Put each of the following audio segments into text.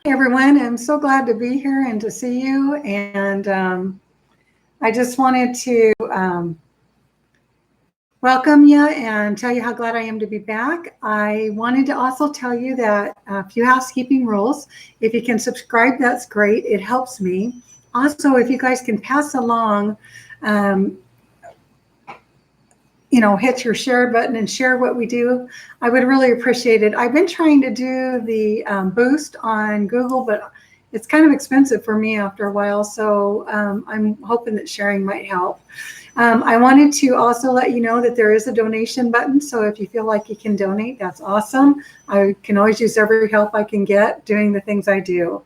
Everyone, I'm so glad to be here and to see you. And I just wanted to welcome you and tell you how glad I am to be back. I wanted to also tell you that a few housekeeping rules. If you can subscribe, that's great. It helps me. Also, if you guys can pass along, hit your share button and share what we do, I would really appreciate it. I've been trying to do the boost on Google, but it's kind of expensive for me after a while. So I'm hoping that sharing might help. I wanted to also let you know that there is a donation button. So if you feel like you can donate, that's awesome. I can always use every help I can get doing the things I do.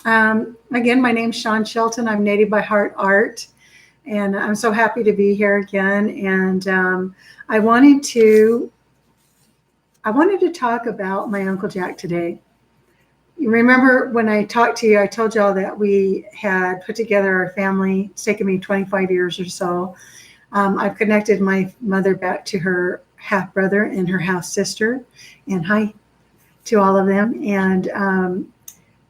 Again, my name's Shawn Shelton. I'm Native by Heart Art. And I'm so happy to be here again. And I wanted to talk about my Uncle Jack today. You remember when I talked to you, I told y'all that we had put together our family. It's taken me 25 years or so. I've connected my mother back to her half brother and her half sister. And hi to all of them. And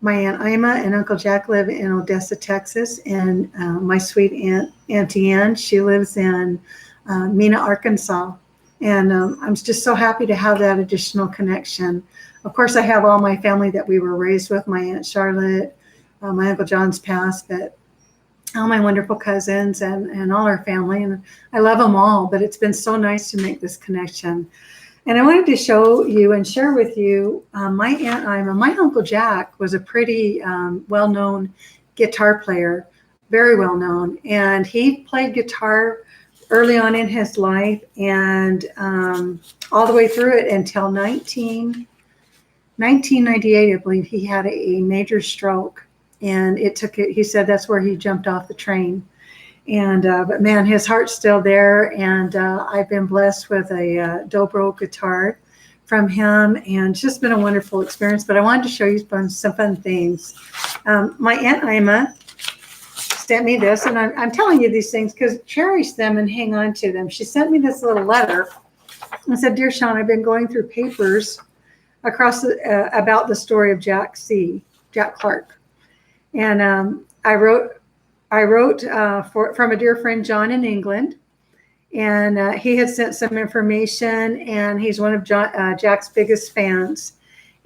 my Aunt Ima and Uncle Jack live in Odessa, Texas, and my sweet aunt, Auntie Ann, she lives in Mena, Arkansas. And I'm just so happy to have that additional connection. Of course, I have all my family that we were raised with, my Aunt Charlotte, my Uncle John's passed, but all my wonderful cousins and all our family. And I love them all, but it's been so nice to make this connection. And I wanted to show you and share with you my Aunt Ima. My Uncle Jack was a pretty well-known guitar player, very well-known. And he played guitar early on in his life and all the way through it until 1998, I believe. He had a major stroke. And he said that's where he jumped off the train. And but man, his heart's still there, and I've been blessed with a dobro guitar from him, and it's just been a wonderful experience. But I wanted to show you some fun things. My Aunt Ima sent me this, and I'm telling you these things because cherish them and hang on to them. She sent me this little letter and said, "Dear Shawn, I've been going through papers across about the story of Jack Clark, and I wrote from a dear friend, John, in England, and he had sent some information, and he's one of Jack's biggest fans.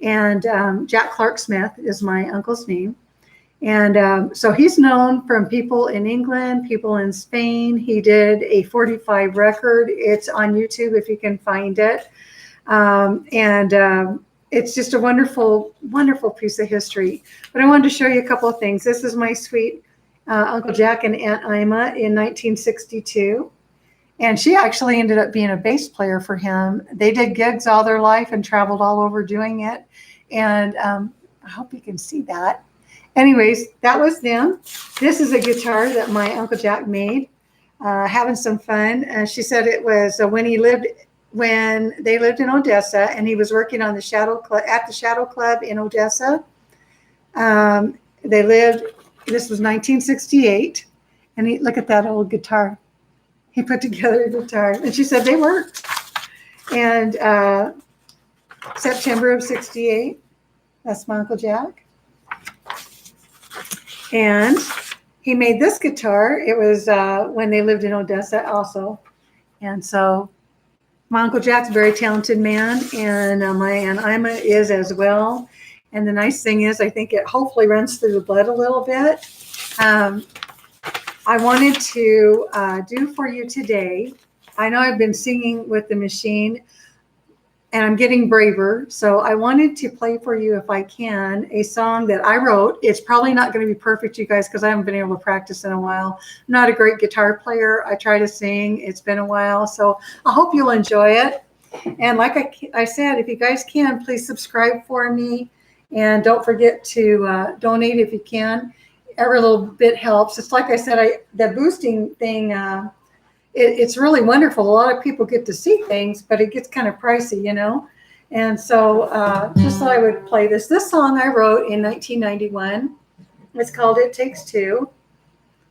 And Jack Clark Smith is my uncle's name. And so he's known from people in England, people in Spain. He did a 45 record. It's on YouTube if you can find it. It's just a wonderful, wonderful piece of history. But I wanted to show you a couple of things. This is my sweet Uncle Jack and Aunt Ima in 1962. And she actually ended up being a bass player for him. They did gigs all their life and traveled all over doing it. And I hope you can see that. Anyways, that was them. This is a guitar that my Uncle Jack made, having some fun. She said it was when they lived in Odessa, and he was working on the Shadow Club in Odessa. This was 1968, and look at that old guitar. He put together a guitar, and she said they worked. And September of 68, that's my Uncle Jack. And he made this guitar. It was when they lived in Odessa also. And so my Uncle Jack's a very talented man, and my Aunt Ima is as well. And the nice thing is, I think it hopefully runs through the blood a little bit. I wanted to do for you today, I know I've been singing with the machine, and I'm getting braver. So I wanted to play for you, if I can, a song that I wrote. It's probably not going to be perfect, you guys, because I haven't been able to practice in a while. I'm not a great guitar player. I try to sing. It's been a while. So I hope you'll enjoy it. And like I said, if you guys can, please subscribe for me. And don't forget to donate if you can. Every little bit helps. It's like I said, the boosting thing, it's really wonderful. A lot of people get to see things, but it gets kind of pricey, you know. And so just thought I would play this. This song I wrote in 1991. It's called It Takes Two.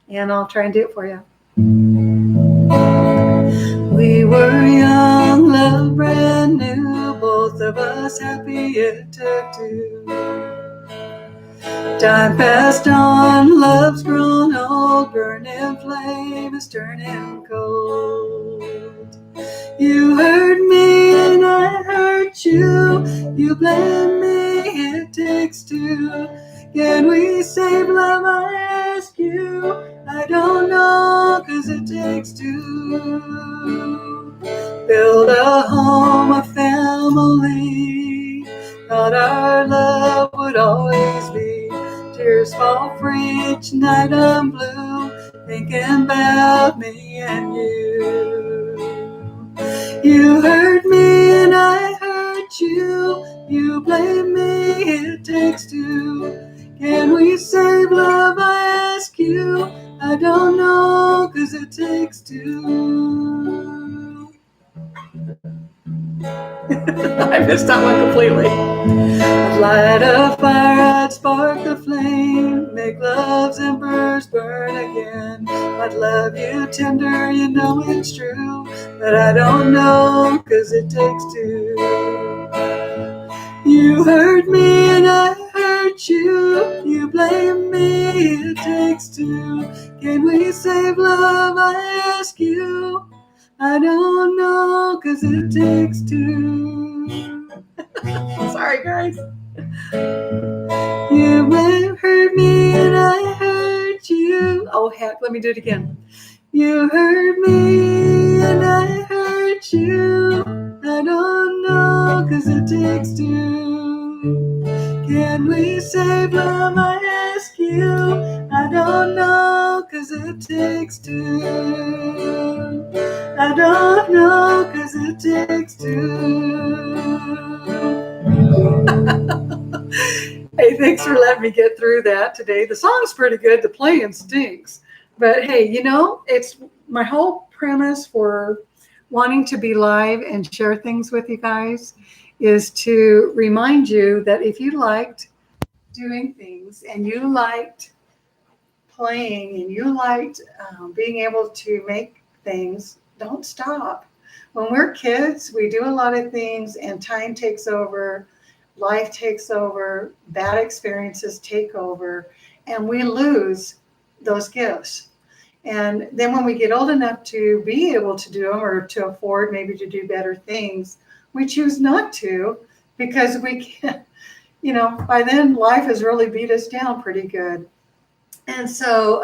And I'll try and do it for you. We were young, love brand new, both of us happy it took two. Time passed on, love's grown old, burning flame is turning cold. You hurt me and I hurt you. You blame me, it takes two. Can we save love, I ask you? I don't know, 'cause it takes two. Build a home, a family. Thought our love would always be. Tears fall for each night I'm blue, thinking about me and you. You hurt me and I hurt you. You blame me, it takes two. Can we save love, I ask you? I don't know, 'cause it takes two. I missed that one completely. I'd light a fire, I'd spark the flame, make love's embers burn again. I'd love you tender, you know it's true, but I don't know, 'cause it takes two. You hurt me and I hurt you. You blame me, it takes two. Can we save love, I ask you? I don't know, 'cause it takes two. Sorry, guys. You hurt me and I hurt you. Oh, heck, let me do it again. You hurt me and I hurt you. I don't know, 'cause it takes two. Can we save love, I ask you? I don't know, 'cause it takes two. I don't know, 'cause it takes two. Hey, thanks for letting me get through that today. The song's pretty good. The playing stinks. But hey, you know, it's my whole premise for wanting to be live and share things with you guys is to remind you that if you liked doing things and you liked playing and you liked being able to make things, don't stop. When we're kids, we do a lot of things and time takes over, life takes over, bad experiences take over, and we lose those gifts. And then when we get old enough to be able to do them or to afford maybe to do better things, we choose not to because we can't, you know, by then life has really beat us down pretty good. And so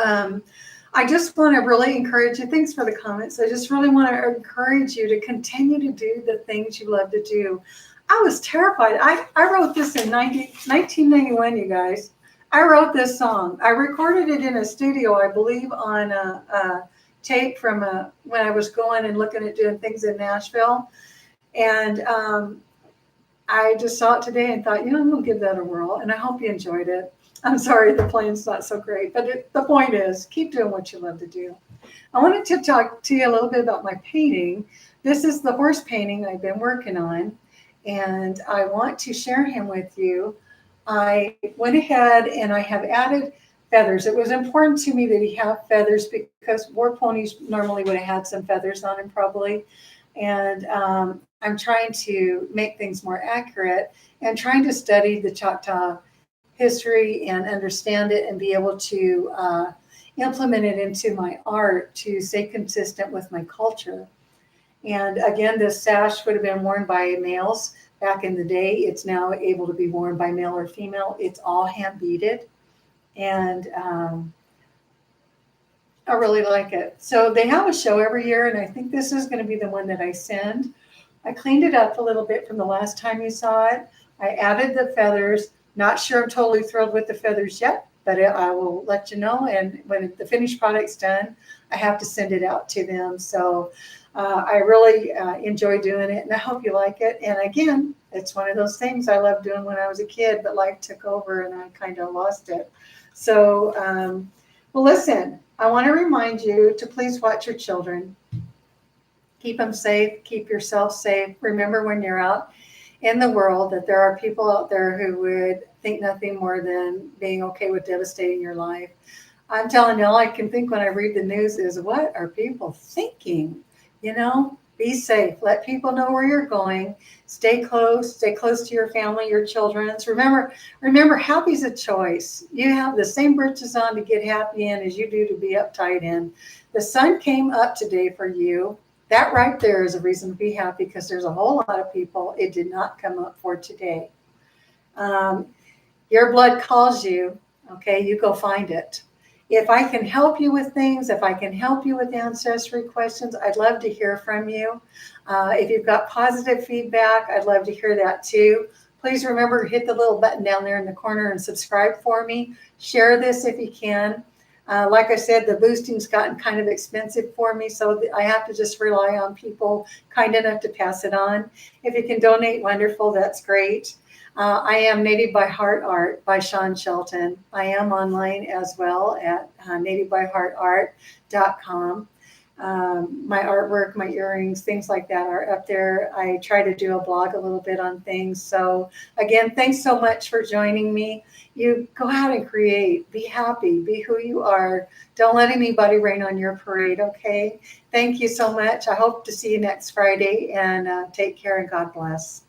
I just want to really encourage you. Thanks for the comments. I just really want to encourage you to continue to do the things you love to do. I was terrified. I wrote this in 1991, you guys. I wrote this song. I recorded it in a studio, I believe, on a tape from when I was going and looking at doing things in Nashville. And I just saw it today and thought, you know, I'm going to give that a whirl. And I hope you enjoyed it. I'm sorry the playing's not so great, but the point is, keep doing what you love to do. I wanted to talk to you a little bit about my painting. This is the horse painting I've been working on, and I want to share him with you. I went ahead and I have added feathers. It was important to me that he have feathers because war ponies normally would have had some feathers on him probably. And I'm trying to make things more accurate and trying to study the Choctaw history and understand it and be able to implement it into my art to stay consistent with my culture. And again, this sash would have been worn by males back in the day. It's now able to be worn by male or female. It's all hand beaded. And I really like it. So they have a show every year, and I think this is going to be the one that I send. I cleaned it up a little bit from the last time you saw it. I added the feathers. Not sure I'm totally thrilled with the feathers yet, but I will let you know. And when the finished product's done, I have to send it out to them. So I really enjoy doing it, and I hope you like it. And again, it's one of those things I loved doing when I was a kid, but life took over and I kind of lost it. So, well, listen, I want to remind you to please watch your children. Keep them safe. Keep yourself safe. Remember when you're out in the world that there are people out there who would think nothing more than being okay with devastating your life. I'm telling you, all I can think when I read the news is, what are people thinking? You know, Be safe. Let people know where you're going. Stay close. Stay close to your family, your children's. Remember, happy's a choice. You have the same britches on to get happy in as you do to be uptight in. The sun came up today for you. That right there is a reason to be happy, because there's a whole lot of people it did not come up for today. Your blood calls you. Okay, you go find it. If I can help you with things, if I can help you with ancestry questions, I'd love to hear from you. If you've got positive feedback, I'd love to hear that too. Please remember, hit the little button down there in the corner and subscribe for me. Share this if you can. Like I said, the boosting's gotten kind of expensive for me, so I have to just rely on people kind enough to pass it on. If you can donate, wonderful, that's great. I am Native by Heart Art by Shawn Shelton. I am online as well at nativebyheartart.com. My artwork, my earrings, things like that are up there. I try to do a blog a little bit on things. So again, thanks so much for joining me. You go out and create. Be happy. Be who you are. Don't let anybody rain on your parade, okay? Thank you so much. I hope to see you next Friday, and take care and God bless.